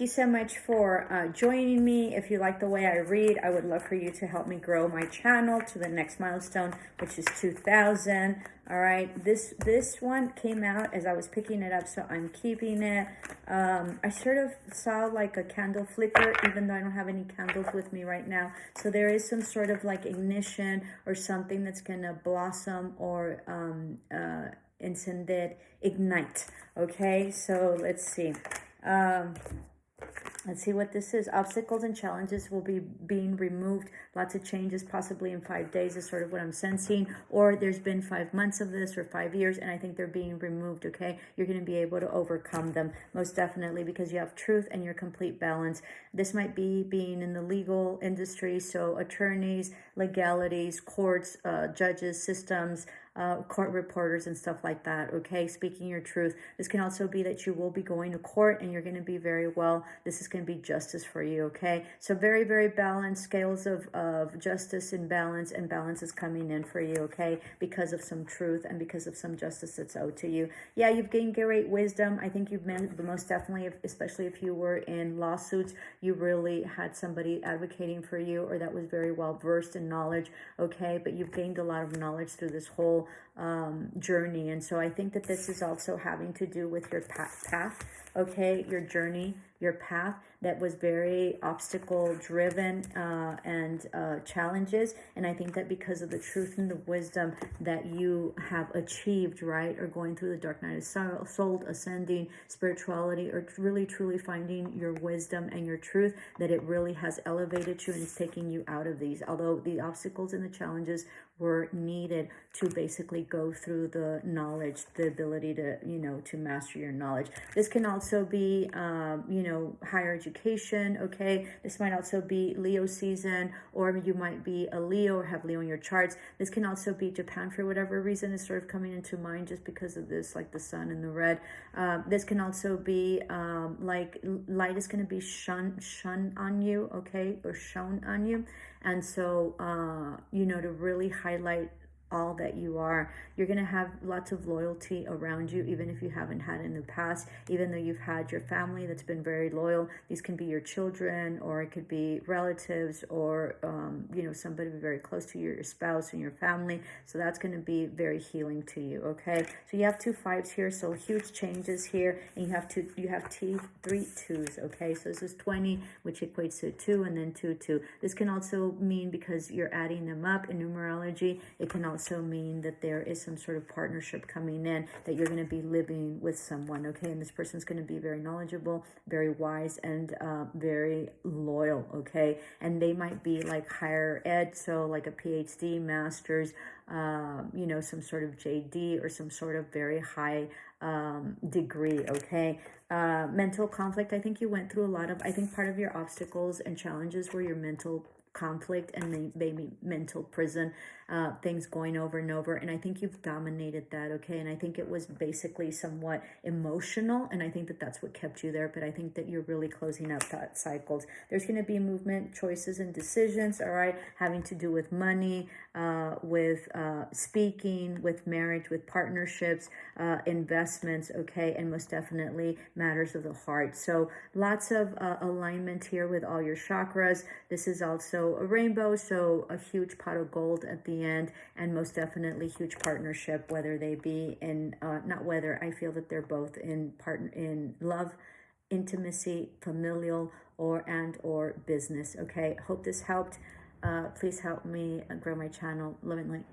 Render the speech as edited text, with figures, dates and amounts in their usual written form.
you so much for joining me. If you like the way I read, I would love for you to help me grow my channel to the next milestone, which is 2,000. All right, this one came out as I was picking it up, so I'm keeping it. I sort of saw like a candle flicker, even though I don't have any candles with me right now. So there is some sort of like ignition or something that's gonna blossom or ignite. Okay, so let's see. Let's see what this is. Obstacles and challenges will be being removed. Lots of changes possibly in 5 days is sort of what I'm sensing. Or there's been 5 months of this or 5 years, and I think they're being removed, okay? You're going to be able to overcome them, most definitely, because you have truth and your complete balance. This might be being in the legal industry, so attorneys, legalities, courts, judges, systems, court reporters and stuff like that, okay? Speaking your truth. This can also be that you will be going to court and you're going to be very well. This is going to be justice for you, okay? So very, very balanced scales of justice and balance is coming in for you, okay? Because of some truth and because of some justice that's owed to you. Yeah, you've gained great wisdom. I think you've been most definitely, especially if you were in lawsuits, you really had somebody advocating for you or that was very well versed in knowledge, okay? But you've gained a lot of knowledge through this whole journey. And so I think that this is also having to do with your path, okay? Your journey, your path that was very obstacle driven and challenges. And I think that because of the truth and the wisdom that you have achieved, right, or going through the dark night of soul, ascending, spirituality, or really truly finding your wisdom and your truth, that it really has elevated you and it's taking you out of these. Although the obstacles and the challenges were needed to basically go through the knowledge, the ability to, you know, to master your knowledge. This can also be, you know, higher education, okay? This might also be Leo season, or you might be a Leo or have Leo in your charts. This can also be Japan for whatever reason is sort of coming into mind just because of this, like the sun and the red. This can also be like light is going to be shone on you, okay? Or shown on you. And so, you know, to really highlight all that you are, you're going to have lots of loyalty around you, even if you haven't had in the past, even though you've had your family that's been very loyal. These can be your children, or it could be relatives, or you know, somebody very close to you, your spouse and your family. So that's going to be very healing to you, okay? So you have 2 5s here, so huge changes here, and you have 3 2s, okay? So this is 20, which equates to 2, and then 2 2. This can also mean, because you're adding them up in numerology, it can also mean that there is some sort of partnership coming in, that you're going to be living with someone, okay? And this person's going to be very knowledgeable, very wise, and very loyal, okay? And they might be like higher ed, so like a PhD, master's, you know, some sort of JD, or some sort of very high degree, okay? Mental conflict, I think you went through a lot of, I think part of your obstacles and challenges were your mental conflict and maybe mental prison, things going over and over, and I think you've dominated that, okay? And I think it was basically somewhat emotional, and I think that that's what kept you there, but I think that you're really closing out that cycles. There's going to be movement, choices, and decisions, all right, having to do with money, with speaking, with marriage, with partnerships, investments, okay, and most definitely matters of the heart. So lots of alignment here with all your chakras. This is also a rainbow, so a huge pot of gold at the end, and most definitely huge partnership, whether they be in not whether, I feel that they're both in love, intimacy, familial, or business, okay? Hope this helped. Please help me grow my channel. Love and light.